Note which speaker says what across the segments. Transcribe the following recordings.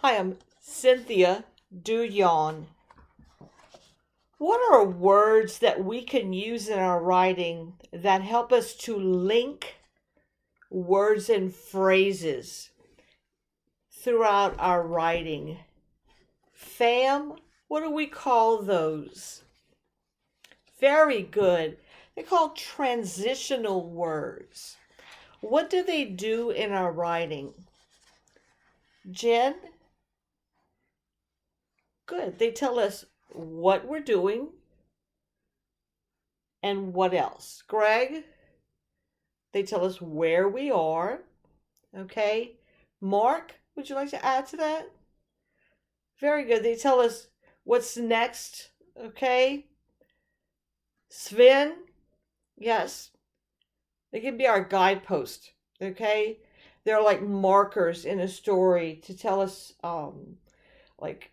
Speaker 1: Hi, I'm Cynthia Duyon. What are words that we can use in our writing that help us to link words and phrases throughout our writing? Fam, what do we call those? Very good. They're called transitional words. What do they do in our writing? Jen? Good. They tell us what we're doing and what else. Greg? They tell us where we are. Okay. Mark, would you like to add to that? Very good. They tell us what's next. Okay. Sven? Yes. They can be our guidepost. Okay. They're like markers in a story to tell us like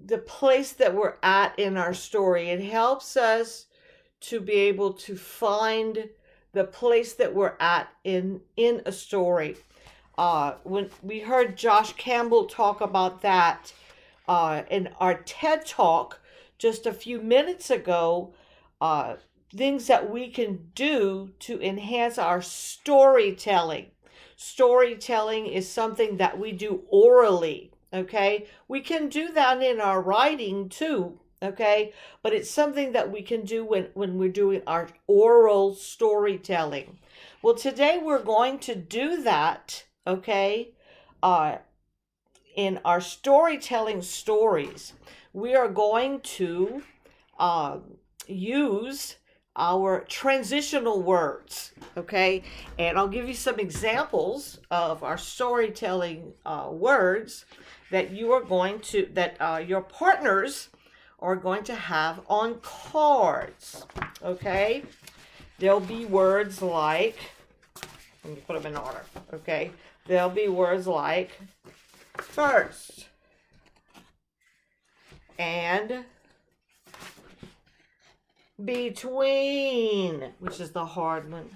Speaker 1: the place that we're at in our story. It helps us to be able to find the place that we're at in a story. When we heard Josh Campbell talk about that in our TED Talk just a few minutes ago, things that we can do to enhance our storytelling. Storytelling is something that we do orally. Okay, we can do that in our writing too. Okay, but it's something that we can do when we're doing our oral storytelling. Well, today we're going to do that. Okay, in our storytelling stories, we are going to use our transitional words. Okay, and I'll give you some examples of our storytelling words that you are going to that your partners are going to have on cards. Okay, there'll be words like, let me put them in order. Okay, there'll be words like first and between, which is the hard one,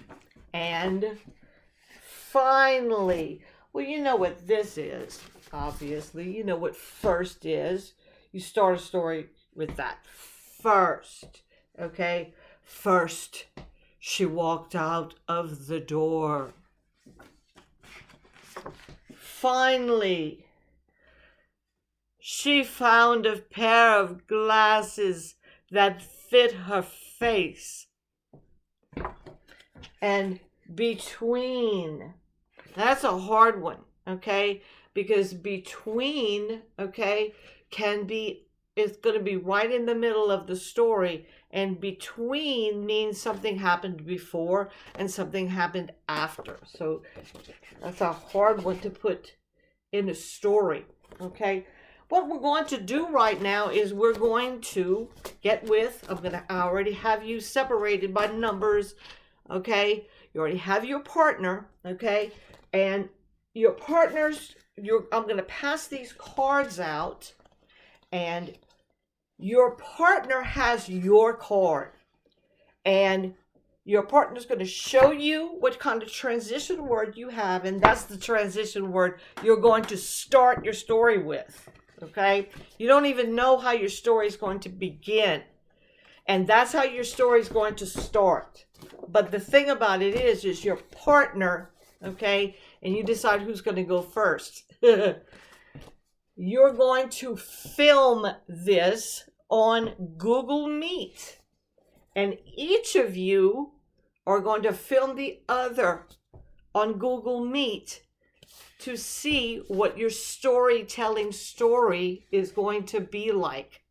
Speaker 1: and finally. Well, you know what this is, obviously. You know what first is. You start a story with that. First, okay? First, she walked out of the door. Finally, she found a pair of glasses that fit her face. And between, that's a hard one, okay? Because between, okay, can be, it's going to be right in the middle of the story. And between means something happened before and something happened after. So that's a hard one to put in a story, okay? What we're going to do right now is we're going to get with, I already have you separated by numbers, okay? You already have your partner, okay? And your partners, I'm going to pass these cards out, and your partner has your card. And your partner's going to show you what kind of transition word you have, and that's the transition word you're going to start your story with. Okay? You don't even know how your story is going to begin. And that's how your story is going to start. But the thing about it is your partner, okay, and you decide who's going to go first. You're going to film this on Google Meet. And each of you are going to film the other on Google Meet to see what your storytelling story is going to be like.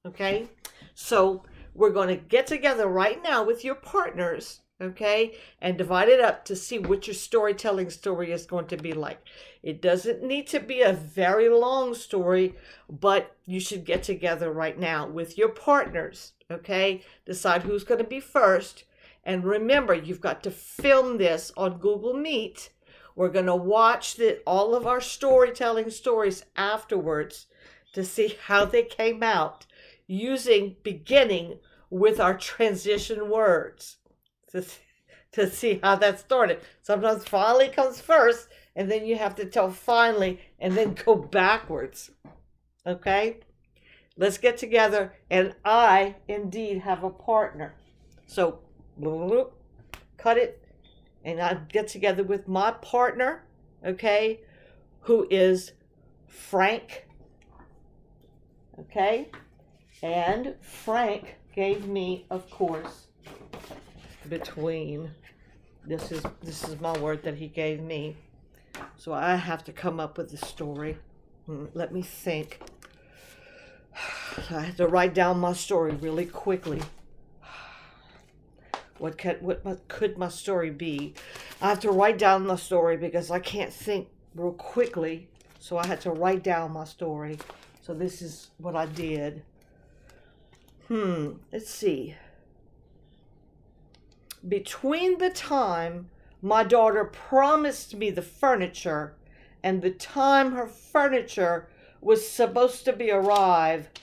Speaker 1: Okay? So we're going to get together right now with your partners, okay, and divide it up to see what your storytelling story is going to be like. It doesn't need to be a very long story, but you should get together right now with your partners, okay? Decide who's going to be first. And remember, you've got to film this on Google Meet. We're going to watch all of our storytelling stories afterwards to see how they came out, beginning with our transition words. to see how that started. Sometimes finally comes first, and then you have to tell finally and then go backwards. Okay? Let's get together, and I indeed have a partner. So, cut it, and I get together with my partner, okay, who is Frank. Okay? And Frank gave me, of course, between, this is my word that he gave me. So I have to come up with a story. Let me think. I have to write down my story really quickly. What could my story be? I have to write down the story because I can't think real quickly. So I had to write down my story. So this is what I did. Let's see. Between the time my daughter promised me the furniture and the time her furniture was supposed to be arrived,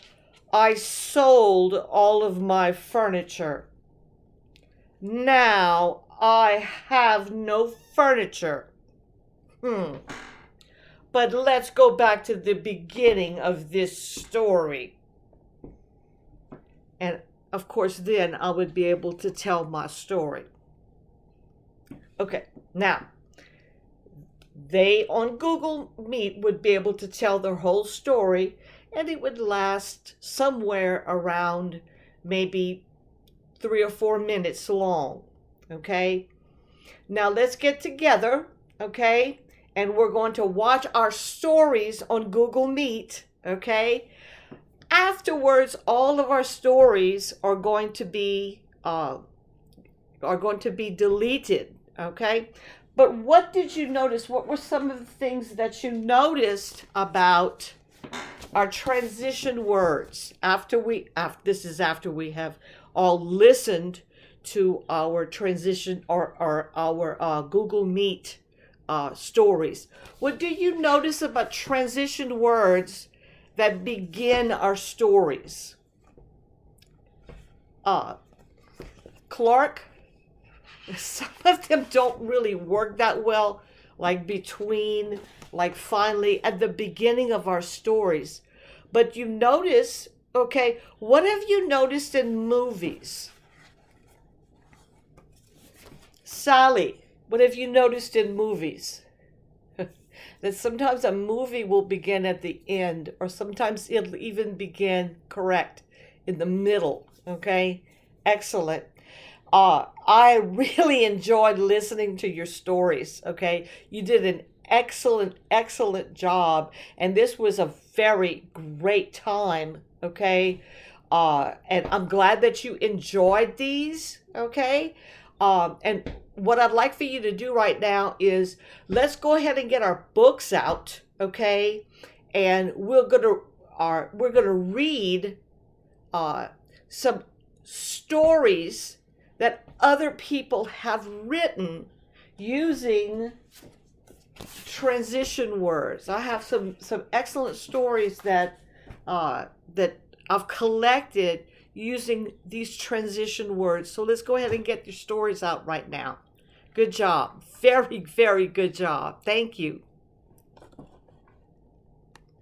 Speaker 1: I sold all of my furniture. Now I have no furniture. But let's go back to the beginning of this story. And of course, then I would be able to tell my story. Okay, now, they on Google Meet would be able to tell their whole story, and it would last somewhere around maybe 3 or 4 minutes long. Okay, now let's get together, okay, and we're going to watch our stories on Google Meet, okay. Afterwards, all of our stories are going to be deleted, okay? But what did you notice? What were some of the things that you noticed about our transition words after we have all listened to our transition or our Google Meet stories? What do you notice about transition words that begin our stories? Clark, some of them don't really work that well, like between, like finally, at the beginning of our stories. But you notice, okay, what have you noticed in movies? Sally, what have you noticed in movies? That sometimes a movie will begin at the end, or sometimes it'll even begin correct in the middle. Okay, excellent. I really enjoyed listening to your stories. Okay, you did an excellent job, and this was a very great time. Okay, and I'm glad that you enjoyed these. Okay, and what I'd like for you to do right now is let's go ahead and get our books out, okay? And we're gonna read some stories that other people have written using transition words. I have some excellent stories that I've collected using these transition words. So let's go ahead and get your stories out right now. Good job. Very, very good job. Thank you.